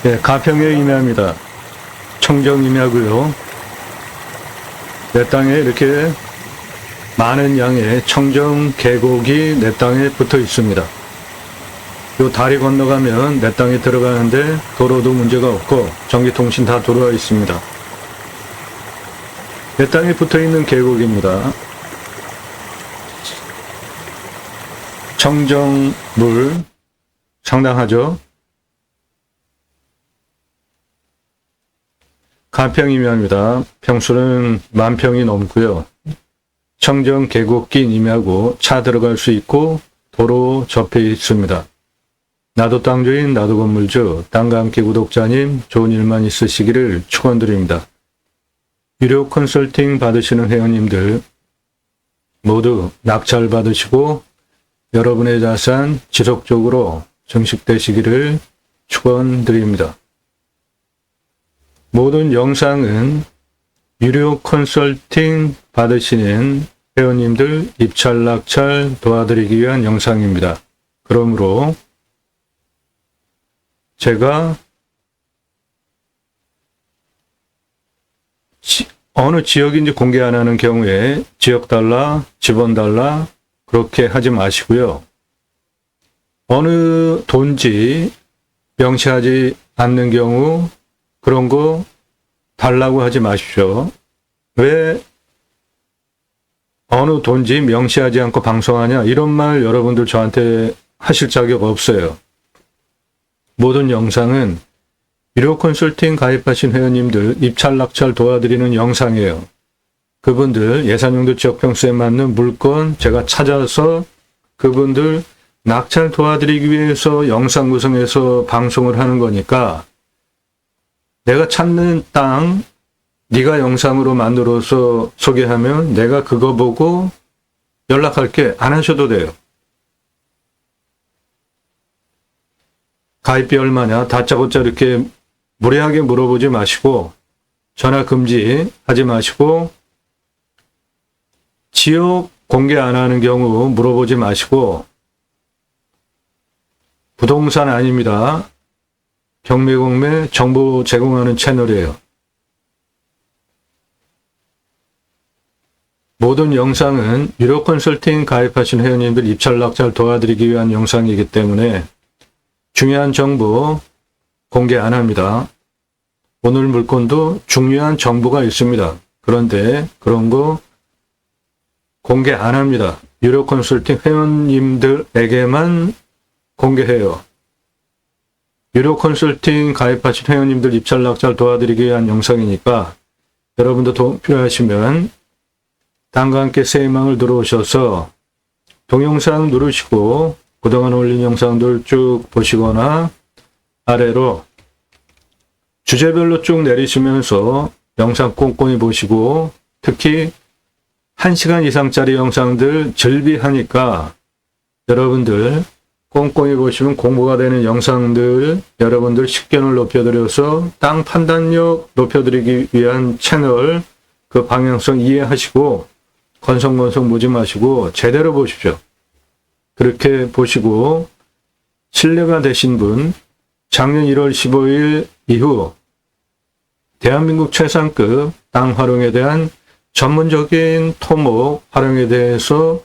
예, 가평에 임야입니다. 청정 임야고요. 내 땅에 이렇게 많은 양의 청정 계곡이 내 땅에 붙어 있습니다. 요 다리 건너가면 내 땅에 들어가는데 도로도 문제가 없고 전기통신 다 들어와 있습니다. 내 땅에 붙어 있는 계곡입니다. 청정물 상당하죠. 가평임야입니다. 평수는 10,000평이 넘고요. 청정 계곡 낀 임야고 차 들어갈 수 있고 도로 접해 있습니다. 나도 땅주인 나도 건물주 땅과 함께 구독자님 좋은 일만 있으시기를 축원드립니다. 유료 컨설팅 받으시는 회원님들 모두 낙찰 받으시고 여러분의 자산 지속적으로 증식되시기를 축원드립니다. 모든 영상은 유료 컨설팅 받으시는 회원님들 입찰 낙찰 도와드리기 위한 영상입니다. 그러므로 제가 어느 지역인지 공개 안 하는 경우에 지역 달라, 집원 달라 그렇게 하지 마시고요. 어느 돈지 명시하지 않는 경우 그런 거 달라고 하지 마십시오. 왜 어느 돈지 명시하지 않고 방송하냐 이런 말 여러분들 저한테 하실 자격 없어요. 모든 영상은 유료 컨설팅 가입하신 회원님들 입찰 낙찰 도와드리는 영상이에요. 그분들 예산용도 지역평수에 맞는 물건 제가 찾아서 그분들 낙찰 도와드리기 위해서 영상 구성해서 방송을 하는 거니까 내가 찾는 땅 네가 영상으로 만들어서 소개하면 내가 그거 보고 연락할게 안 하셔도 돼요. 가입비 얼마냐 다짜고짜 이렇게 무례하게 물어보지 마시고 전화 금지하지 마시고 지역 공개 안 하는 경우 물어보지 마시고 부동산 아닙니다. 경매공매 정보 제공하는 채널이에요. 모든 영상은 유료 컨설팅 가입하신 회원님들 입찰 낙찰 도와드리기 위한 영상이기 때문에 중요한 정보 공개 안 합니다. 오늘 물건도 중요한 정보가 있습니다. 그런데 그런 거 공개 안 합니다. 유료 컨설팅 회원님들에게만 공개해요. 유료 컨설팅 가입하신 회원님들 입찰 낙찰 도와드리기 위한 영상이니까 여러분도 도움 필요하시면 땅과 함께 새 희망을 들어오셔서 동영상 누르시고 그동안 올린 영상들 쭉 보시거나 아래로 주제별로 쭉 내리시면서 영상 꼼꼼히 보시고 특히 1시간 이상짜리 영상들 즐비하니까 여러분들 꼼꼼히 보시면 공부가 되는 영상들 여러분들 식견을 높여드려서 땅 판단력 높여드리기 위한 채널 그 방향성 이해하시고 건성건성 보지 마시고 제대로 보십시오. 그렇게 보시고 신뢰가 되신 분 작년 1월 15일 이후 대한민국 최상급 땅 활용에 대한 전문적인 토목 활용에 대해서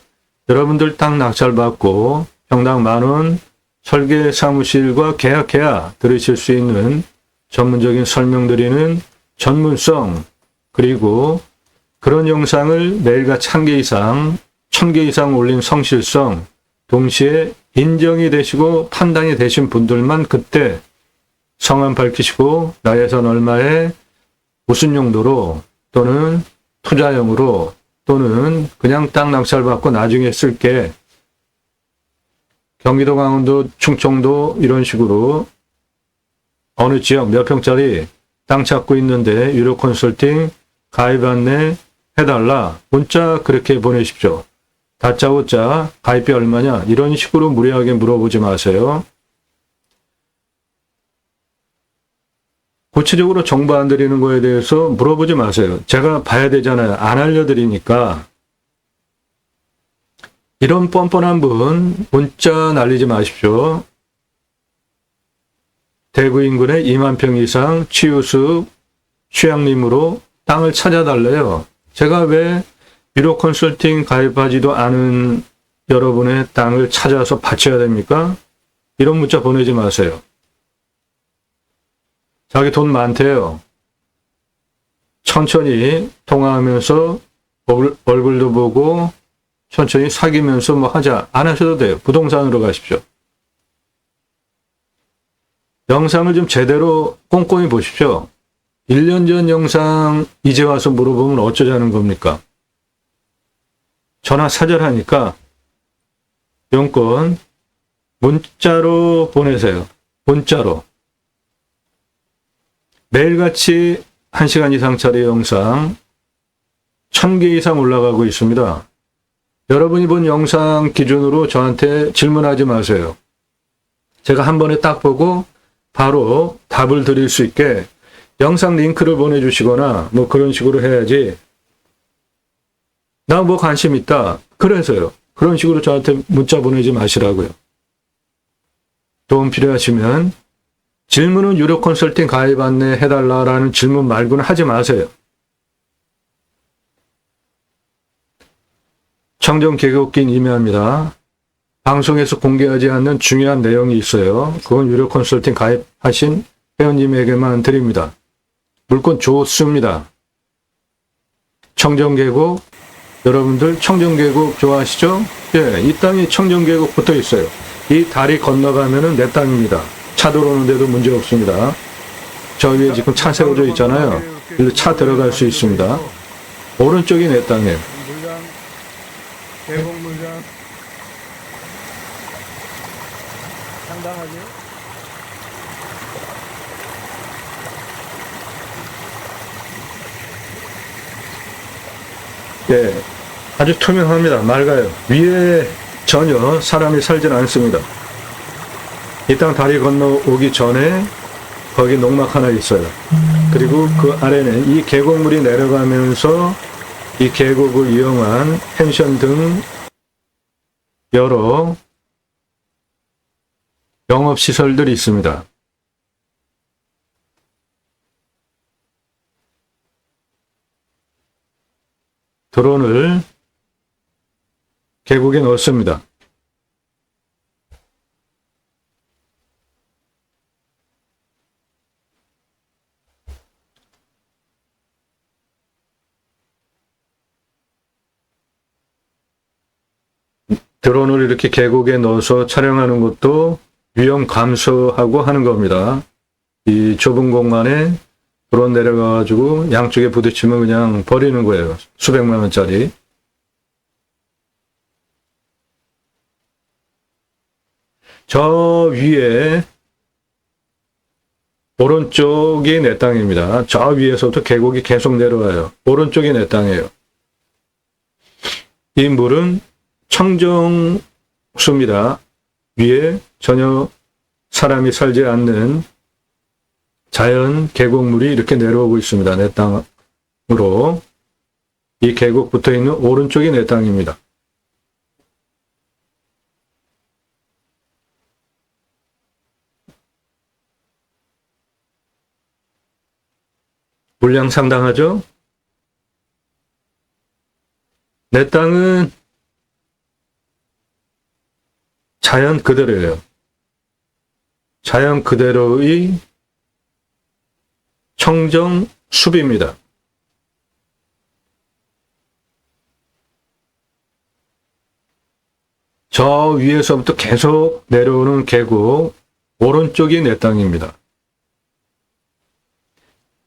여러분들 땅 낙찰 받고 평당 10,000원 설계 사무실과 계약해야 들으실 수 있는 전문적인 설명드리는 전문성 그리고 그런 영상을 매일같이 1개 이상 1,000개 이상 올린 성실성 동시에 인정이 되시고 판단이 되신 분들만 그때 성함 밝히시고 나 예산 얼마에 무슨 용도로 또는 투자용으로 또는 그냥 땅 낙찰 받고 나중에 쓸게 경기도, 강원도, 충청도 이런 식으로 어느 지역 몇 평짜리 땅 찾고 있는데 유료 컨설팅 가입 안내 해달라 문자 그렇게 보내십시오. 다짜고짜 가입비 얼마냐 이런 식으로 무리하게 물어보지 마세요. 구체적으로 정보 안 드리는 거에 대해서 물어보지 마세요. 제가 봐야 되잖아요. 안 알려드리니까. 이런 뻔뻔한 분 문자 날리지 마십시오. 대구 인근에 2만 평 이상 치유숲 휴양림으로 땅을 찾아달래요. 제가 왜 유료 컨설팅 가입하지도 않은 여러분의 땅을 찾아서 바쳐야 됩니까? 이런 문자 보내지 마세요. 자기 돈 많대요. 천천히 통화하면서 얼굴도 보고 천천히 사귀면서 뭐 하자. 안 하셔도 돼요. 부동산으로 가십시오. 영상을 좀 제대로 꼼꼼히 보십시오. 1년 전 영상 이제 와서 물어보면 어쩌자는 겁니까? 전화 사절하니까 용건 문자로 보내세요. 문자로. 매일같이 1시간 이상짜리 영상 1000개 이상 올라가고 있습니다. 여러분이 본 영상 기준으로 저한테 질문하지 마세요. 제가 한 번에 딱 보고 바로 답을 드릴 수 있게 영상 링크를 보내주시거나 뭐 그런 식으로 해야지. 나 뭐 관심 있다. 그래서요. 그런 식으로 저한테 문자 보내지 마시라고요. 도움 필요하시면 질문은 유료 컨설팅 가입 안내 해달라라는 질문 말고는 하지 마세요. 청정 개국긴 임야입니다. 방송에서 공개하지 않는 중요한 내용이 있어요. 그건 유료 컨설팅 가입하신 회원님에게만 드립니다. 물건 좋습니다. 청정계곡, 여러분들 청정계곡 좋아하시죠? 예, 이 땅이 청정계곡 붙어 있어요. 이 다리 건너가면은 내 땅입니다. 차 들어오는데도 문제 없습니다. 저 위에 지금 차 세워져 있잖아요. 일로 차 들어갈 수 있습니다. 오른쪽이 내 땅이에요. 물장, 계곡 물장 상당하죠? 예, 아주 투명합니다. 맑아요. 위에 전혀 사람이 살진 않습니다. 이 땅 다리 건너오기 전에 거기 농막 하나 있어요. 그리고 그 아래는 이 계곡물이 내려가면서 이 계곡을 이용한 펜션 등 여러 영업시설들이 있습니다. 드론을 계곡에 넣었습니다. 드론을 이렇게 계곡에 넣어서 촬영하는 것도 위험 감소하고 하는 겁니다. 이 좁은 공간에 드론 내려가가지고 양쪽에 부딪히면 그냥 버리는 거예요. 수백만 원짜리. 저 위에 오른쪽이 내 땅입니다. 저 위에서부터 계곡이 계속 내려와요. 오른쪽이 내 땅이에요. 이 물은 청정수입니다. 위에 전혀 사람이 살지 않는 자연 계곡물이 이렇게 내려오고 있습니다. 내 땅으로. 이 계곡 붙어 있는 오른쪽이 내 땅입니다. 물량 상당하죠? 내 땅은 자연 그대로예요. 자연 그대로의 청정 숲입니다. 저 위에서부터 계속 내려오는 계곡, 오른쪽이 내 땅입니다.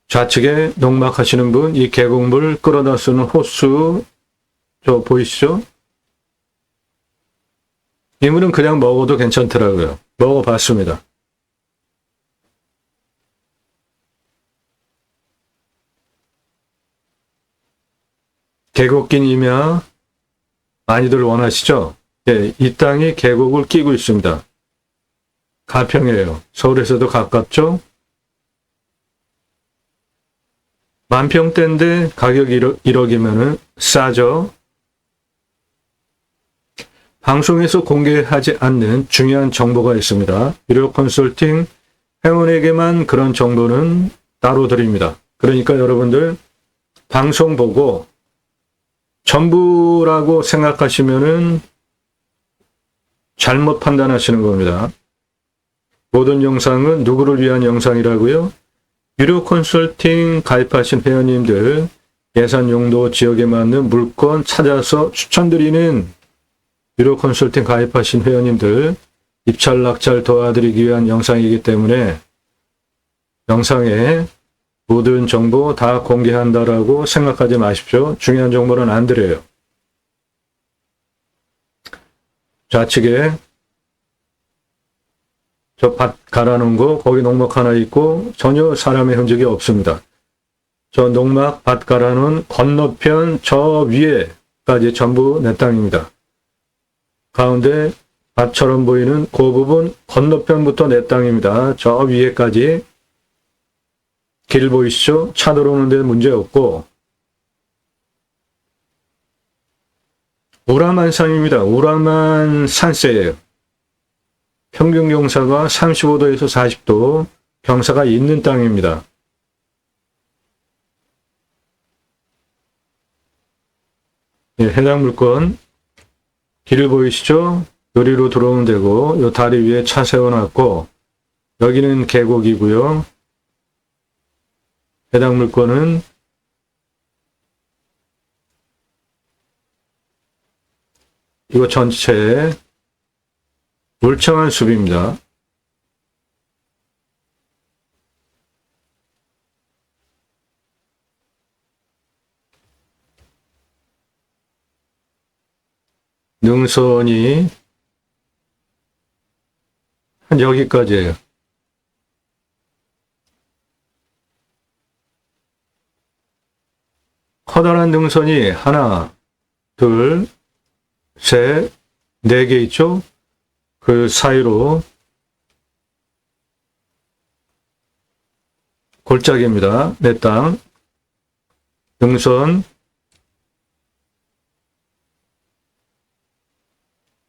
좌측에 농막하시는 분, 이 계곡물 끌어다 쓰는 호수, 저 보이시죠? 이 물은 그냥 먹어도 괜찮더라고요. 먹어봤습니다. 계곡긴 임야 많이들 원하시죠? 예, 이 땅이 계곡을 끼고 있습니다. 가평이에요. 서울에서도 가깝죠? 만평대인데 가격이 1억이면은 싸죠? 방송에서 공개하지 않는 중요한 정보가 있습니다. 유료 컨설팅 회원에게만 그런 정보는 따로 드립니다. 그러니까 여러분들 방송 보고 전부라고 생각하시면은 잘못 판단하시는 겁니다. 모든 영상은 누구를 위한 영상이라고요? 유료 컨설팅 가입하신 회원님들 예산 용도 지역에 맞는 물건 찾아서 추천드리는 유료 컨설팅 가입하신 회원님들 입찰 낙찰 도와드리기 위한 영상이기 때문에 영상에 모든 정보 다 공개한다라고 생각하지 마십시오. 중요한 정보는 안 드려요. 좌측에 저 밭 갈아놓은 거 거기 농막 하나 있고 전혀 사람의 흔적이 없습니다. 저 농막 밭 갈아놓은 건너편 저 위에까지 전부 내 땅입니다. 가운데 밭처럼 보이는 그 부분 건너편부터 내 땅입니다. 저 위에까지 길 보이시죠? 차 들어오는 데는 문제 없고 우라만산입니다. 우라만 산세예요. 평균 경사가 35도에서 40도 경사가 있는 땅입니다. 예, 해당 물건 길을 보이시죠? 요리로 들어오면 되고 요 다리 위에 차 세워놨고 여기는 계곡이고요. 해당 물건은 이거 전체 울창한 숲입니다. 능선이 한 여기까지예요. 커다란 능선이 하나, 둘, 셋, 네 개 있죠? 그 사이로 골짜기입니다. 내 땅. 능선.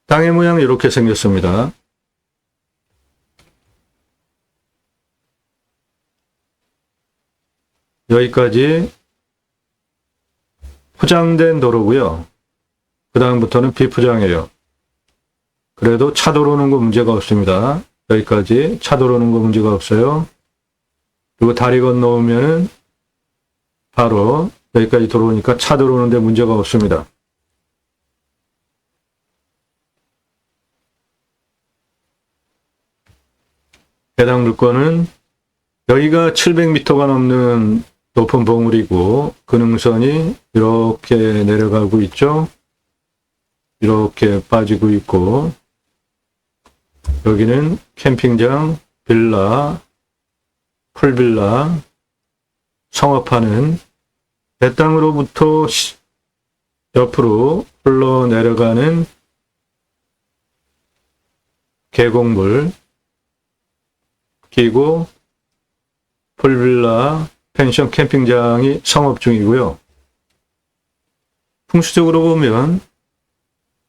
땅의 모양이 이렇게 생겼습니다. 여기까지 포장된 도로고요. 그 다음부터는 비포장이에요. 그래도 차 들어오는 거 문제가 없습니다. 여기까지 차 들어오는 거 문제가 없어요. 그리고 다리 건너오면은 바로 여기까지 들어오니까 차 들어오는데 문제가 없습니다. 해당 물건은 여기가 700m가 넘는 높은 봉우리고 그 능선이 이렇게 내려가고 있죠. 이렇게 빠지고 있고 여기는 캠핑장, 빌라, 풀빌라, 성업하는 내 땅으로부터 옆으로 흘러내려가는 계곡물 끼고 풀빌라, 펜션, 캠핑장이 성업 중이고요. 풍수적으로 보면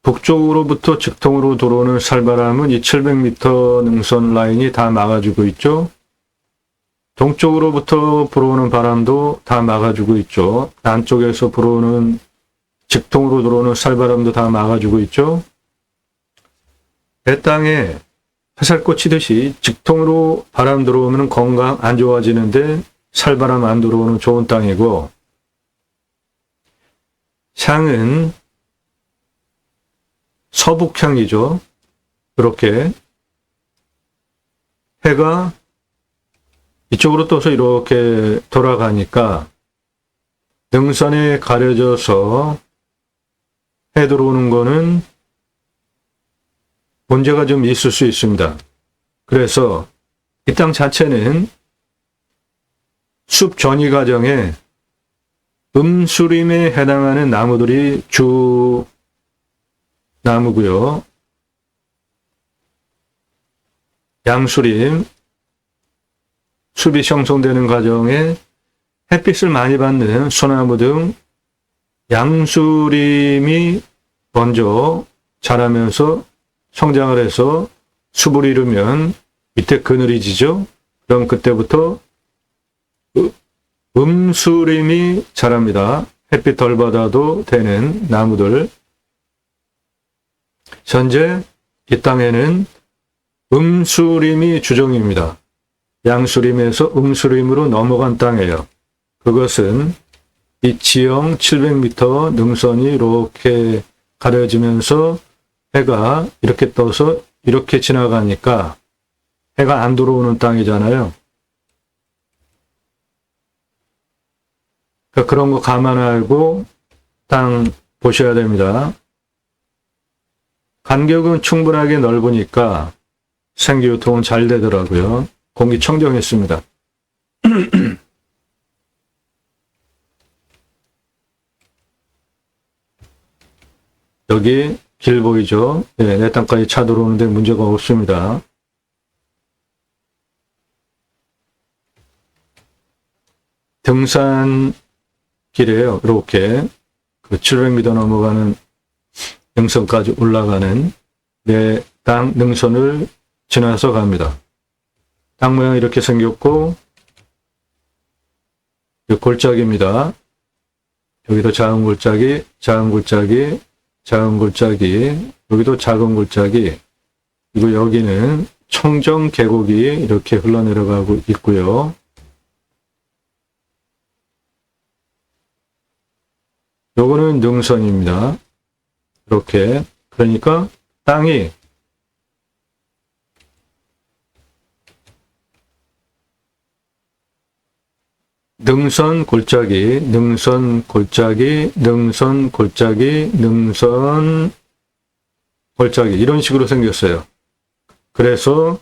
북쪽으로부터 직통으로 들어오는 살바람은 이 700m 능선 라인이 다 막아주고 있죠. 동쪽으로부터 불어오는 바람도 다 막아주고 있죠. 남쪽에서 불어오는 직통으로 들어오는 살바람도 다 막아주고 있죠. 내 땅에 화살꽃 치듯이 직통으로 바람 들어오면 건강 안 좋아지는데 살바람 안 들어오는 좋은 땅이고 향은 서북향이죠. 이렇게 해가 이쪽으로 떠서 이렇게 돌아가니까 능선에 가려져서 해 들어오는 거는 문제가 좀 있을 수 있습니다. 그래서 이 땅 자체는 숲 전이 과정에 음수림에 해당하는 나무들이 주 나무고요. 양수림, 숲이 형성되는 과정에 햇빛을 많이 받는 소나무 등 양수림이 먼저 자라면서 성장을 해서 숲을 이루면 밑에 그늘이 지죠. 그럼 그때부터 음수림이 자랍니다. 햇빛 덜 받아도 되는 나무들. 현재 이 땅에는 음수림이 주종입니다. 양수림에서 음수림으로 넘어간 땅이에요. 그것은 이 지형 700m 능선이 이렇게 가려지면서 해가 이렇게 떠서 이렇게 지나가니까 해가 안 들어오는 땅이잖아요. 그러니까 그런 거 감안하고 땅 보셔야 됩니다. 간격은 충분하게 넓으니까 생기유통은 잘 되더라고요. 공기 청정했습니다. 여기 길 보이죠? 네, 내 땅까지 차 들어오는데 문제가 없습니다. 등산길이에요. 이렇게 그 700m 넘어가는 능선까지 올라가는 내 땅 능선을 지나서 갑니다. 땅 모양이 이렇게 생겼고 이 골짜기입니다. 여기도 작은 골짜기, 작은 골짜기, 작은 골짜기, 여기도 작은 골짜기, 그리고 여기는 청정 계곡이 이렇게 흘러내려가고 있고요. 요거는 능선입니다. 이렇게. 그러니까 땅이 능선 골짜기, 능선 골짜기, 능선 골짜기, 능선 골짜기 이런 식으로 생겼어요. 그래서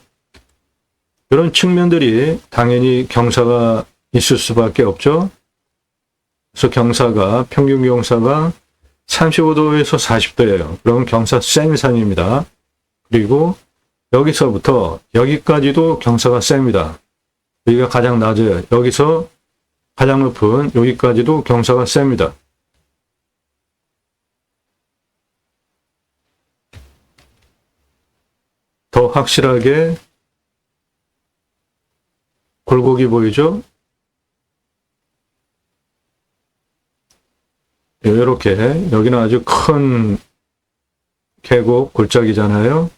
이런 측면들이 당연히 경사가 있을 수밖에 없죠. 그래서 경사가 평균 경사가 35도에서 40도예요. 그럼 경사 센 산입니다. 그리고 여기서부터 여기까지도 경사가 셉니다. 여기가 가장 낮아요. 여기서 가장 높은 여기까지도 경사가 셉니다. 더 확실하게 굴곡이 보이죠? 이렇게 여기는 아주 큰 계곡 골짜기잖아요.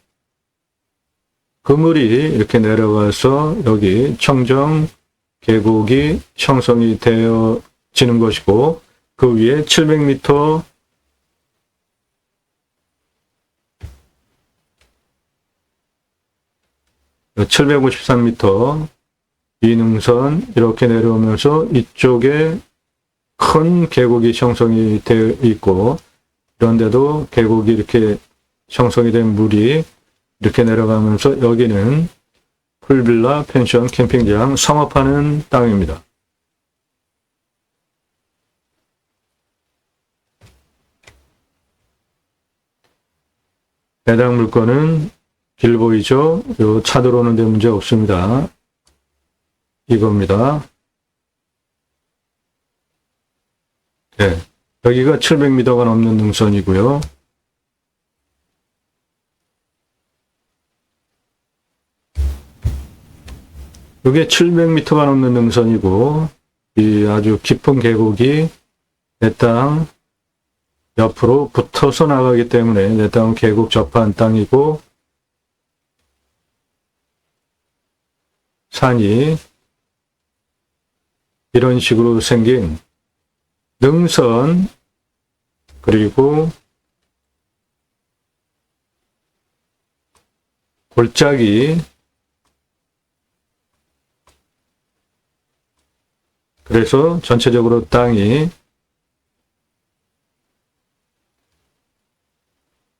그 물이 이렇게 내려가서 여기 청정 계곡이 형성이 되어지는 것이고 그 위에 700m 753m 이 능선 이렇게 내려오면서 이쪽에 큰 계곡이 형성이 되어 있고 그런데도 계곡이 이렇게 형성이 된 물이 이렇게 내려가면서 여기는 풀빌라, 펜션, 캠핑장, 상업하는 땅입니다. 해당 물건은 길 보이죠? 요 차 들어오는데 문제 없습니다. 이겁니다. 네, 여기가 700m가 넘는 능선이고요. 이게 700m가 넘는 능선이고 이 아주 깊은 계곡이 내 땅 옆으로 붙어서 나가기 때문에 내 땅은 계곡 접한 땅이고 산이 이런 식으로 생긴 능선 그리고 골짜기 그래서 전체적으로 땅이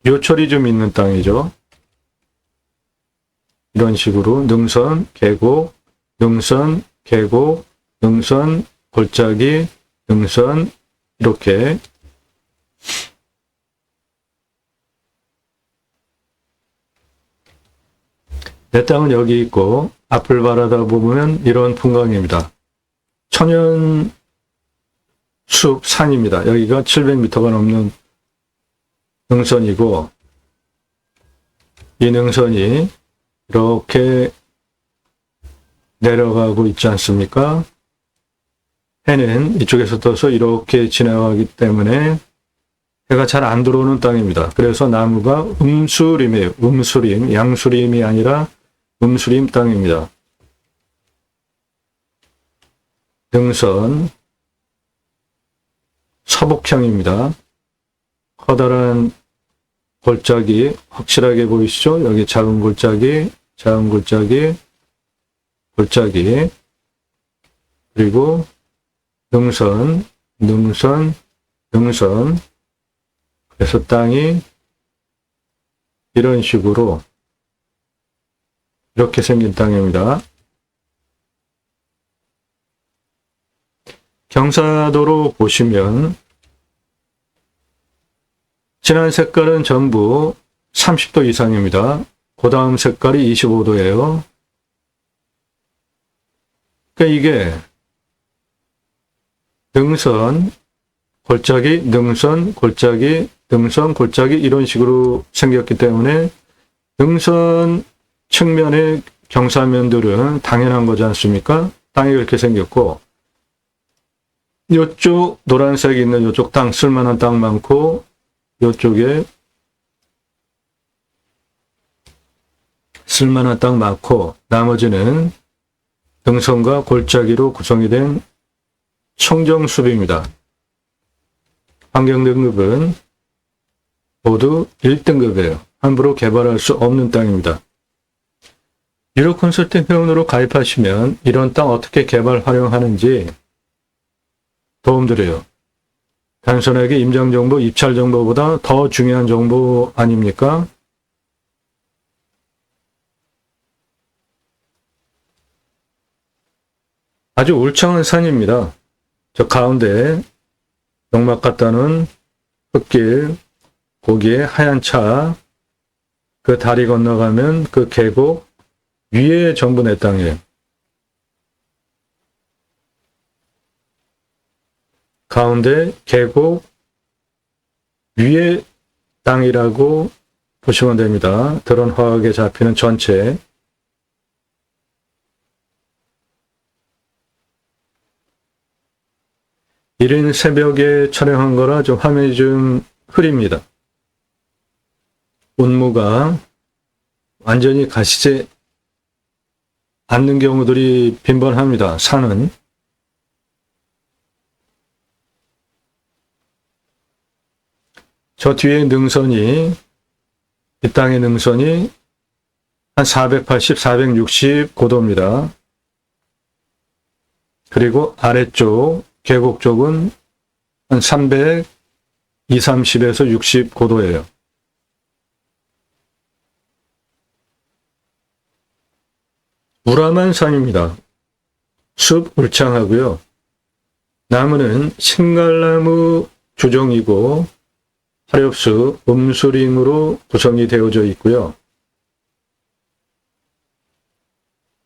요철이 좀 있는 땅이죠. 이런 식으로 능선, 계곡, 능선, 계곡, 능선, 골짜기, 능선 이렇게 내 땅은 여기 있고 앞을 바라다 보면 이런 풍광입니다. 천연 숲 산입니다. 여기가 700m가 넘는 능선이고 이 능선이 이렇게 내려가고 있지 않습니까? 해는 이쪽에서 떠서 이렇게 지나가기 때문에 해가 잘 안 들어오는 땅입니다. 그래서 나무가 음수림이에요. 음수림, 양수림이 아니라 음수림 땅입니다. 등선, 서북향입니다. 커다란 골짜기 확실하게 보이시죠? 여기 작은 골짜기, 작은 골짜기, 골짜기, 그리고 능선, 능선, 능선. 그래서 땅이 이런 식으로 이렇게 생긴 땅입니다. 경사도로 보시면 진한 색깔은 전부 30도 이상입니다. 그 다음 색깔이 25도예요. 그러니까 이게 능선, 골짜기, 능선, 골짜기, 능선, 골짜기 이런 식으로 생겼기 때문에 능선 측면의 경사면들은 당연한 거지 않습니까? 땅이 그렇게 생겼고 이쪽 노란색 있는 이쪽 땅, 쓸만한 땅 많고 이쪽에 쓸만한 땅 많고 나머지는 능선과 골짜기로 구성이 된 청정숲입니다. 환경등급은 모두 1등급이에요. 함부로 개발할 수 없는 땅입니다. 유료 컨설팅 회원으로 가입하시면 이런 땅 어떻게 개발 활용하는지 도움드려요. 단순하게 임장정보, 입찰정보보다 더 중요한 정보 아닙니까? 아주 울창한 산입니다. 저 가운데 농막 같다는 흙길, 거기에 하얀 차, 그 다리 건너가면 그 계곡 위에 전부 내 땅이에요. 가운데 계곡 위에 땅이라고 보시면 됩니다. 드론 화학에 잡히는 전체. 이른 새벽에 촬영한 거라 좀 화면이 좀 흐립니다. 운무가 완전히 가시지 않는 경우들이 빈번합니다. 산은. 저 뒤에 능선이, 이 땅의 능선이 한 480, 460 고도입니다. 그리고 아래쪽, 계곡 쪽은 한 300, 230에서 60 고도예요. 우람한 산입니다. 숲 울창하고요. 나무는 신갈나무 주종이고 화렵수 음수림으로 구성이 되어져 있고요.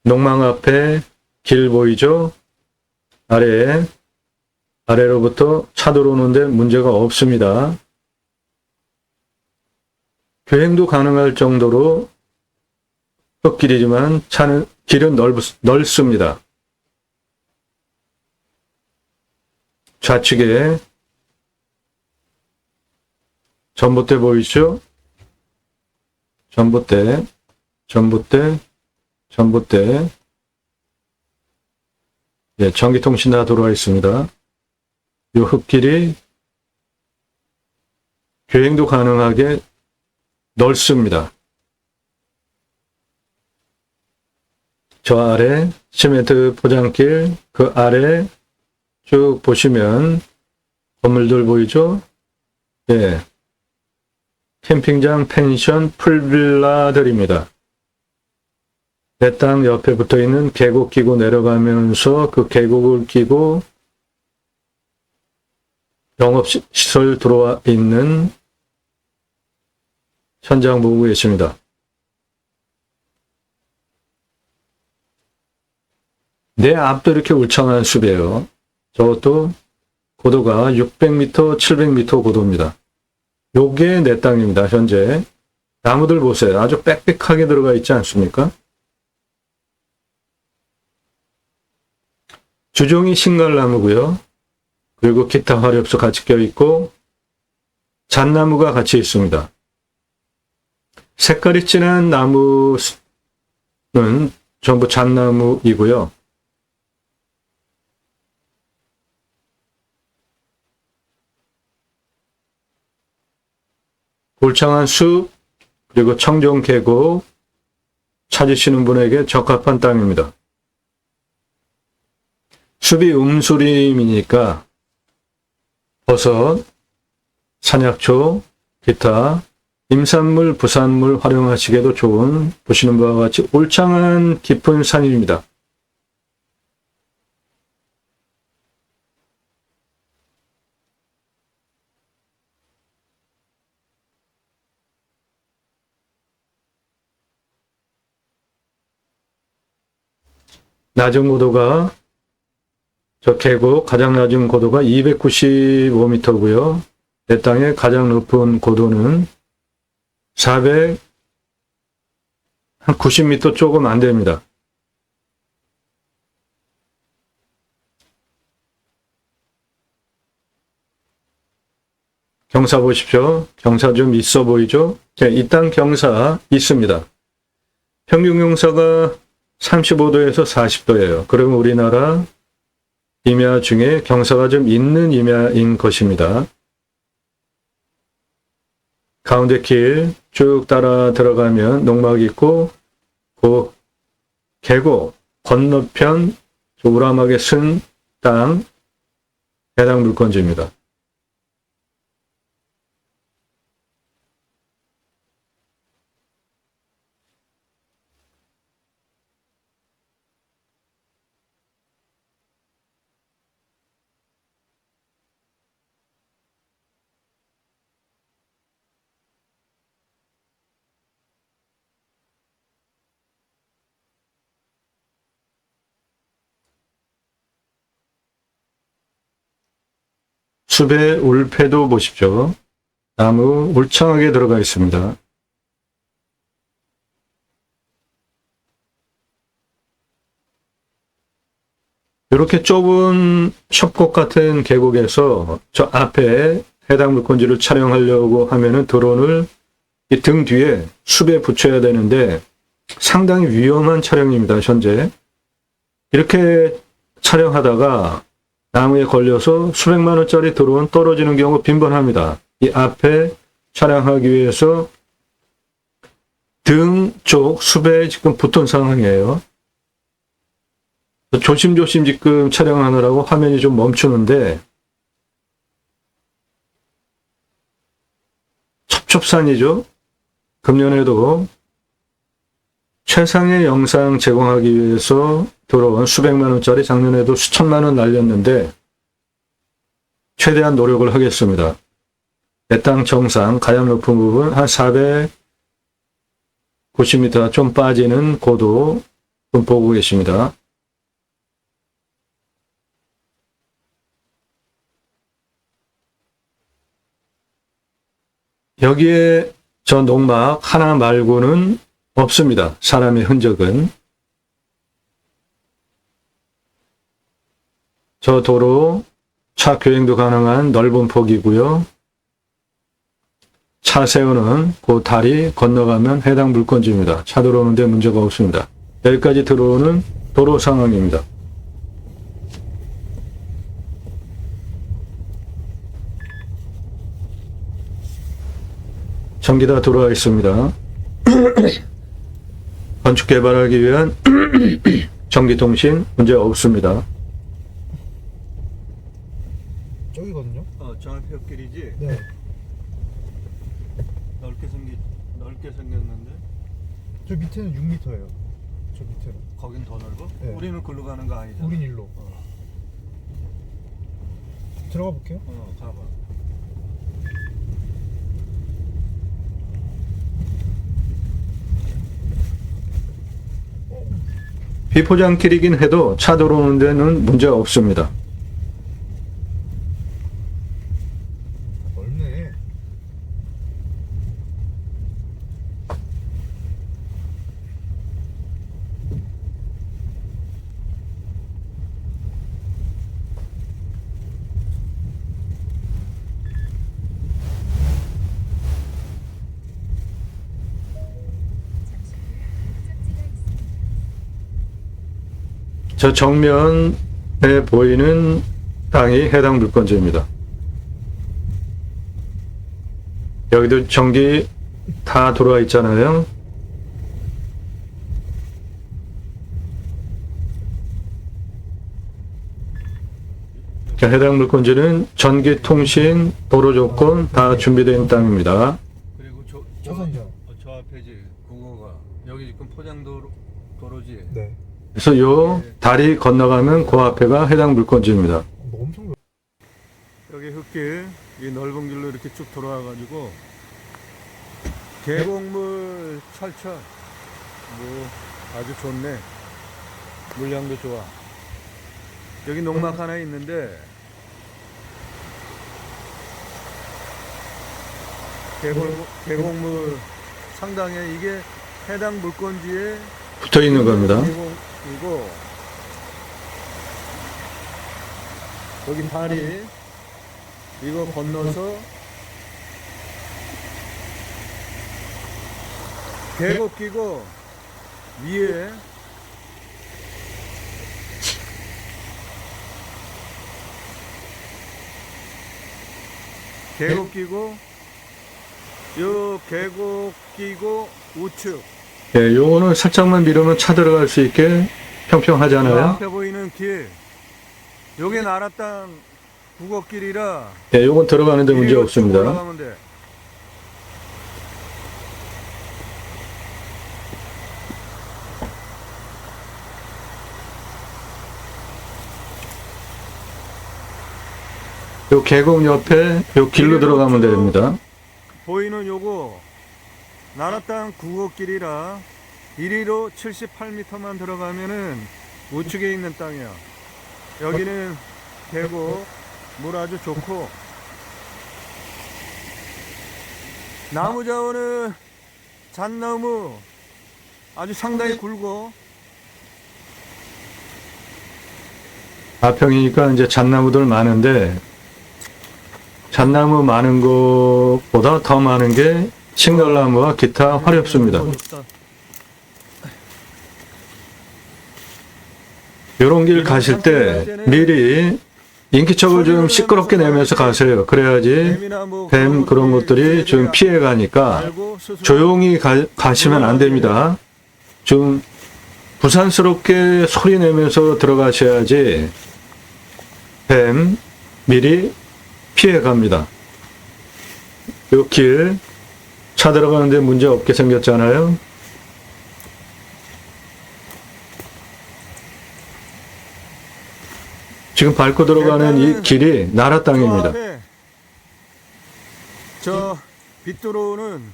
농망 앞에 길 보이죠? 아래로부터 차 들어오는데 문제가 없습니다. 교행도 가능할 정도로 흙길이지만 길은 넓습니다. 좌측에 전봇대 보이시죠? 전봇대. 예, 전기통신 다 들어와 있습니다. 이 흙길이 교행도 가능하게 넓습니다. 저 아래 시멘트 포장길, 그 아래 쭉 보시면 건물들 보이죠? 예. 캠핑장, 펜션, 풀빌라들입니다. 내 땅 옆에 붙어 있는 계곡 끼고 내려가면서 그 계곡을 끼고 영업시설 들어와 있는 현장 보고 계십니다. 내 앞도 이렇게 울창한 숲이에요. 저것도 고도가 600m, 700m 고도입니다. 요게 내 땅입니다. 현재. 나무들 보세요. 아주 빽빽하게 들어가 있지 않습니까? 주종이 신갈나무고요. 그리고 기타 화렵수 같이 껴있고 잣나무가 같이 있습니다. 색깔이 진한 나무는 전부 잣나무이고요. 울창한 숲 그리고 청정 계곡 찾으시는 분에게 적합한 땅입니다. 숲이 음수림이니까 버섯, 산약초, 기타, 임산물, 부산물 활용하시기에도 좋은 보시는 바와 같이 울창한 깊은 산입니다. 낮은 고도가 저 계곡 가장 낮은 고도가 295m고요. 내 땅의 가장 높은 고도는 490m 조금 안 됩니다. 경사 보십시오. 경사 좀 있어 보이죠? 이 땅 경사 있습니다. 평균 경사가 35도에서 40도예요. 그러면 우리나라 임야 중에 경사가 좀 있는 임야인 것입니다. 가운데 길 쭉 따라 들어가면 농막이 있고 그 계곡 건너편 우람하게 쓴 땅 해당 물건지입니다. 숲의 울패도 보십시오. 나무 울창하게 들어가 있습니다. 이렇게 좁은 협곡 같은 계곡에서 저 앞에 해당 물건지를 촬영하려고 하면은 드론을 이 등 뒤에 숲에 붙여야 되는데 상당히 위험한 촬영입니다, 현재. 이렇게 촬영하다가 나무에 걸려서 수백만 원짜리 드론 떨어지는 경우 빈번합니다. 이 앞에 촬영하기 위해서 등 쪽 숲에 지금 붙은 상황이에요. 조심조심 지금 촬영하느라고 화면이 좀 멈추는데 첩첩산이죠. 금년에도 최상의 영상 제공하기 위해서 들어온 수백만 원짜리 작년에도 수천만 원 날렸는데 최대한 노력을 하겠습니다. 내 땅 정상 가장 높은 부분 한 490m 좀 빠지는 고도 좀 보고 계십니다. 여기에 저 농막 하나 말고는 없습니다. 사람의 흔적은. 저 도로 차 교행도 가능한 넓은 폭이고요. 차 세우는 그 다리 건너가면 해당 물건지입니다. 차 들어오는데 문제가 없습니다. 여기까지 들어오는 도로 상황입니다. 전기 다 들어와 있습니다. 건축 개발하기 위한 전기통신 문제 없습니다. 저기거든요? 저 앞에 옆길이지? 네. 넓게 생겼는데? 저 밑에는 6m예요. 저 밑에는. 거긴 더 넓어? 네. 우리는 글로 가는 거 아니잖아. 우린 일로. 들어가 볼게요. 가봐. 비포장길이긴 해도 차 들어오는 데는 문제 없습니다. 넓네. 저 정면에 보이는 땅이 해당 물건지입니다. 여기도 전기 다 들어와 있잖아요. 자, 해당 물건지는 전기, 통신, 도로 조건 다 준비된 땅입니다. 그리고 차선이요. 저 앞에지 국어가 여기 지금 도로지. 네. 그래서 요 다리 건너가면 그 앞에가 해당 물건지입니다. 뭐 엄청 여기 흙길 이 넓은 길로 이렇게 쭉 돌아와가지고 계곡물 철철 뭐 아주 좋네. 물량도 좋아. 여기 농막 하나 있는데 계곡물 상당히 이게 해당 물건지에 붙어 있는 겁니다. 계곡이고 여기 다리 이거 건너서 계곡 끼고 위에 계곡 끼고 요 계곡 끼고 우측 예, 요거는 살짝만 밀으면 차 들어갈 수 있게 요 평평하잖아요. 앞에 보이는 길 요게 나라 땅 국어길이라 예, 요건 들어가는데 문제 이리로 쭉 없습니다. 올라가면 돼. 요 계곡 옆에 요 길로 들어가면 됩니다. 보이는 요거 나라 땅 국어길이라 1위로 78m만 들어가면은 우측에 있는 땅이야. 여기는 계곡 물 아주 좋고 나무 자원은 잣나무 아주 상당히 굵고 가평이니까 이제 잣나무들 많은데 잣나무 많은 것보다 더 많은 게 칡날나무와 기타 화렵수입니다. 요런 길 가실 때 미리 인기척을 좀 시끄럽게 내면서 가세요. 그래야지 뱀 그런 것들이 좀 피해 가니까 조용히 가시면 안 됩니다. 좀 부산스럽게 소리 내면서 들어가셔야지 뱀 미리 피해 갑니다. 요 길 차 들어가는데 문제 없게 생겼잖아요. 지금 밟고 들어가는 이 길이 나라 땅입니다. 저 빗도로는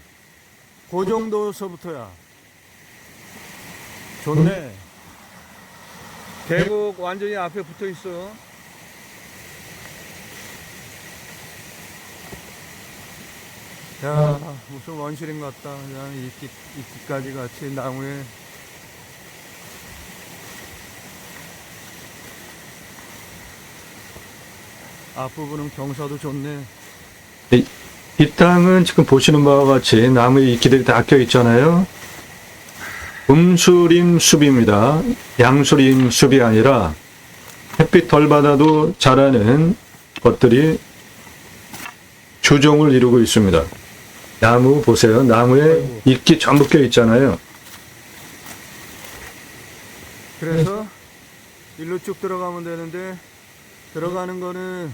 그 정도서부터야. 좋네. 계곡 완전히 앞에 붙어 있어. 야, 무슨 원시림 같다. 그냥 이끼까지 같이 나무에. 앞부분은 경사도 좋네. 이 땅은 지금 보시는 바와 같이 나무에 이끼들이 다 껴 있잖아요. 음수림 숲입니다. 양수림 숲이 아니라 햇빛 덜 받아도 자라는 것들이 주종을 이루고 있습니다. 나무 보세요. 나무에 이끼 전부 껴 있잖아요. 그래서 일로 쭉 들어가면 되는데 들어가는 거는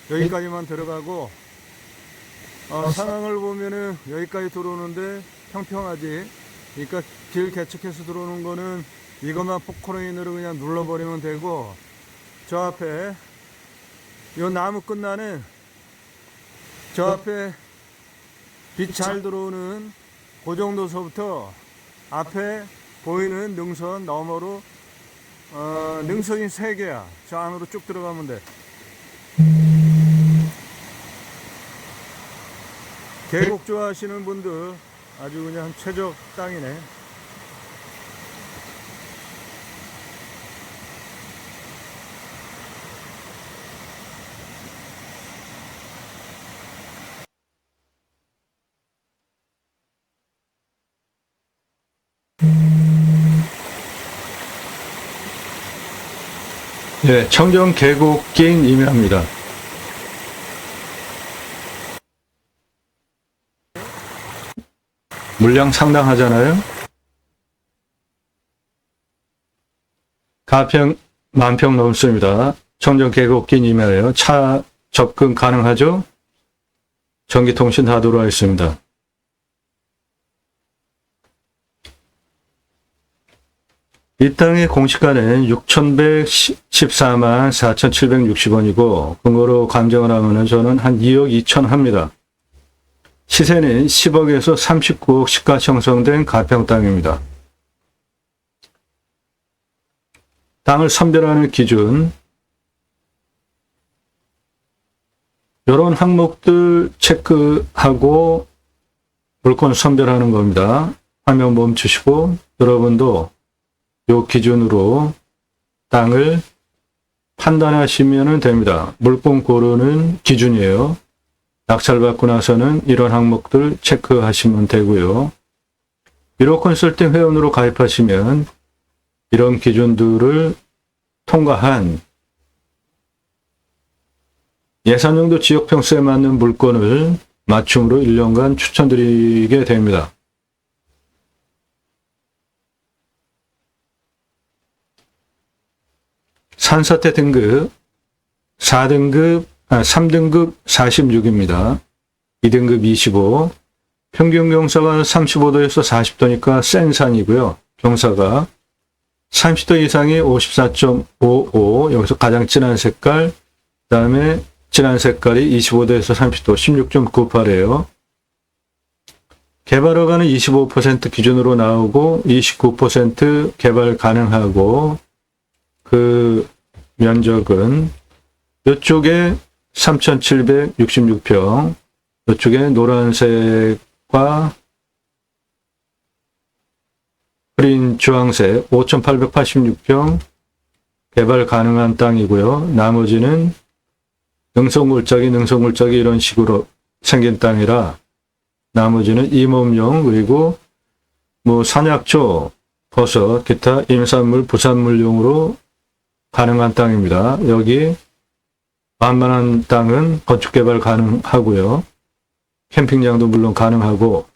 여기까지만 들어가고 상황을 보면은 여기까지 들어오는데 평평하지. 그러니까 길 개척해서 들어오는 거는 이것만 포크레인으로 그냥 눌러버리면 되고 저 앞에 요 나무 끝나는 저 앞에 빛 잘 들어오는 그 정도서부터 앞에 보이는 능선 너머로 능선이 3개야. 저 안으로 쭉 들어가면 돼. 계곡 좋아하시는 분들 아주 그냥 최적 땅이네. 예, 청정 계곡긴 임야입니다. 물량 상당하잖아요. 가평 만평 넘습니다. 청정 계곡긴 임야예요. 차 접근 가능하죠? 전기통신 다 들어와 있습니다. 이 땅의 공시가는 6,114만 4,760원이고 근거로 감정을 하면 저는 한 2억 2천 합니다. 시세는 10억에서 39억 시가 형성된 가평 땅입니다. 땅을 선별하는 기준, 이런 항목들 체크하고 물건 선별하는 겁니다. 화면 멈추시고 여러분도 이 기준으로 땅을 판단하시면 됩니다. 물건 고르는 기준이에요. 낙찰받고 나서는 이런 항목들 체크하시면 되고요. 1호 컨설팅 회원으로 가입하시면 이런 기준들을 통과한 예산용도 지역평수에 맞는 물건을 맞춤으로 1년간 추천드리게 됩니다. 산사태 등급 3등급 46입니다. 2등급 25, 평균 경사가 35도에서 40도니까 센 산이고요. 경사가 30도 이상이 54.55, 여기서 가장 진한 색깔, 그 다음에 진한 색깔이 25도에서 30도, 16.98이에요. 개발 허가는 25% 기준으로 나오고 29% 개발 가능하고 그 면적은 이쪽에 3,766평, 이쪽에 노란색과 흐린 주황색 5,886평 개발 가능한 땅이고요. 나머지는 능성굴짝이 이런 식으로 생긴 땅이라 나머지는 임업용 그리고 뭐 산약초, 버섯, 기타 임산물, 부산물용으로 가능한 땅입니다. 여기 만만한 땅은 건축개발 가능하고요. 캠핑장도 물론 가능하고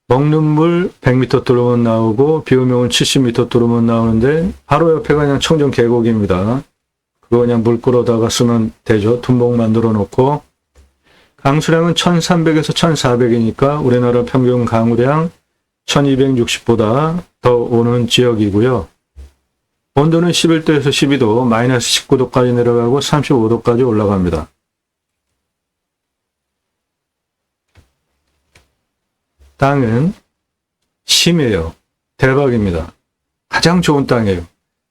먹는 물 100m 뚫으면 나오고 비 오면 70m 뚫으면 나오는데 바로 옆에가 그냥 청정 계곡입니다. 그거 그냥 물 끌어다가 쓰면 되죠. tum목 만들어 놓고 강수량은 1300에서 1400이니까 우리나라 평균 강우량 1260보다 더 오는 지역이고요. 온도는 11도에서 12도, 마이너스 19도까지 내려가고 35도까지 올라갑니다. 땅은 심해요. 대박입니다. 가장 좋은 땅이에요.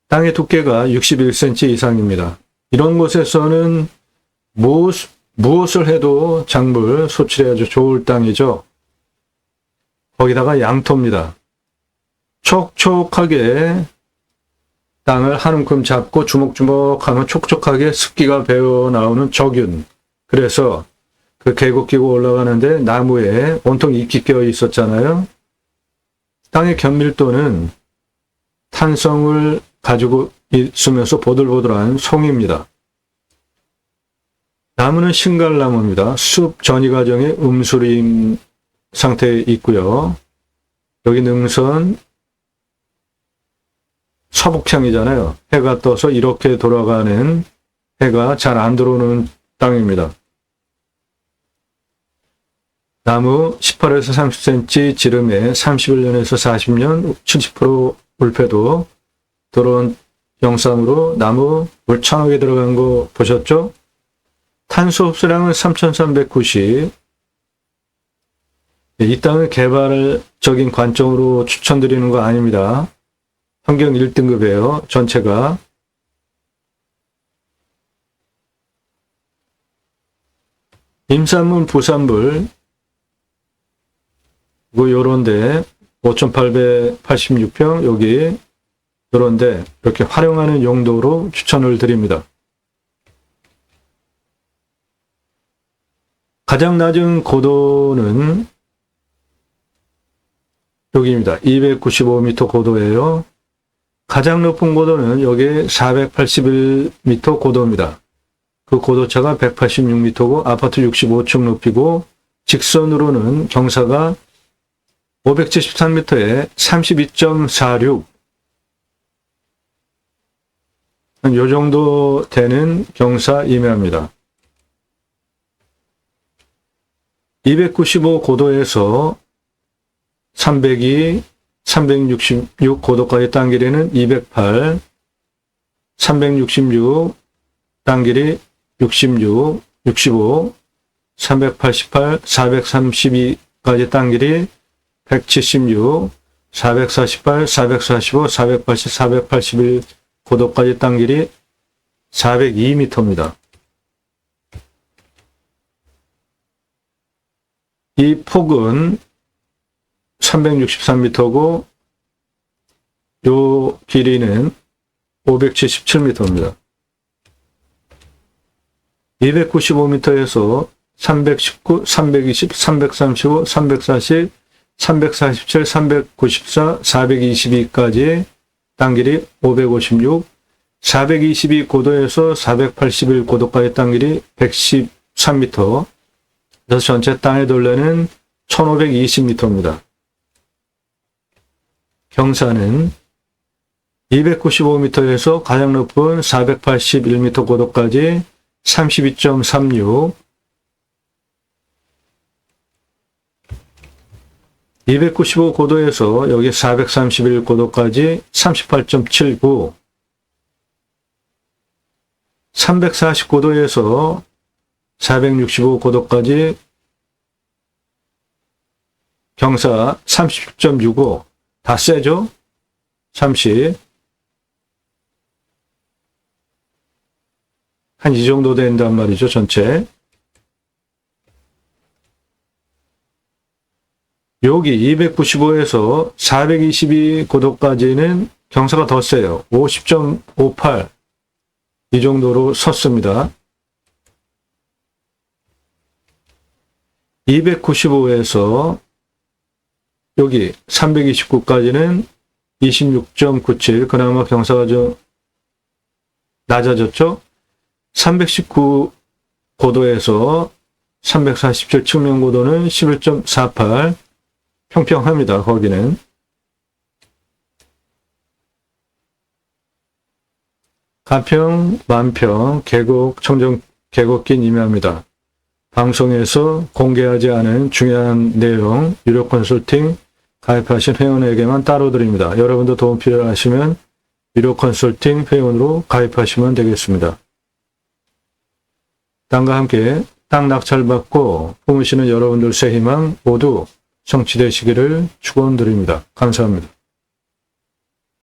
땅의 두께가 61cm 이상입니다. 이런 곳에서는 무엇을 해도 작물 소출이 아주 좋을 땅이죠. 거기다가 양토입니다. 촉촉하게 땅을 한 움큼 잡고 주먹주먹하면 촉촉하게 습기가 배어 나오는 적윤. 그래서 그 계곡 끼고 올라가는데 나무에 온통 이끼 껴 있었잖아요. 땅의 견밀도는 탄성을 가지고 있으면서 보들보들한 송입니다. 나무는 신갈나무입니다. 숲 전이 과정에 음수림 상태에 있고요. 여기 능선 서북향이잖아요. 해가 떠서 이렇게 돌아가는 해가 잘 안 들어오는 땅입니다. 나무 18에서 30cm 지름에 31년에서 40년 70% 울패도 들어온 영상으로 나무 울창하게 들어간 거 보셨죠? 탄소 흡수량은 3,390. 이 땅을 개발적인 관점으로 추천드리는 거 아닙니다. 환경 1등급이에요. 전체가. 임산물, 부산물 요런데 5,886평 여기 요런데 이렇게 활용하는 용도로 추천을 드립니다. 가장 낮은 고도는 여기입니다. 295m 고도예요. 가장 높은 고도는 여기 481m 고도입니다. 그 고도차가 186m고 아파트 65층 높이고 직선으로는 경사가 573m에 32.46. 요 정도 되는 경사임야입니다. 295 고도에서 302, 366 고도까지 땅 길이는 208, 366 땅 길이 66, 65, 388, 432까지 땅 길이 176, 448, 445, 480, 481 고도까지 땅 길이 402m입니다. 이 폭은 363m고 요 길이는 577m입니다. 295m에서 319, 320, 335, 340, 347, 394, 422까지 땅 길이 556, 422 고도에서 481 고도까지 땅 길이 113m, 그래서 전체 땅의 둘레는 1520m입니다. 경사는 295m에서 가장 높은 481m 고도까지 32.36, 295 고도에서 여기 431 고도까지 38.79, 340 고도에서 465 고도까지 경사 30.65, 다 세죠? 30, 한 이 정도 된단 말이죠, 전체. 여기 295에서 422 고도까지는 경사가 더 세요. 50.58, 이 정도로 섰습니다. 295에서 여기 329까지는 26.97, 그나마 경사가 좀 낮아졌죠? 319 고도에서 347 측면 고도는 11.48, 평평합니다. 거기는. 가평, 만평, 계곡, 청정 계곡길 임야입니다. 방송에서 공개하지 않은 중요한 내용, 유료 컨설팅 가입하신 회원에게만 따로 드립니다. 여러분도 도움 필요하시면 유료 컨설팅 회원으로 가입하시면 되겠습니다. 땅과 함께 땅 낙찰받고 품으시는 여러분들 새 희망 모두 성취되시기를 축원드립니다. 감사합니다.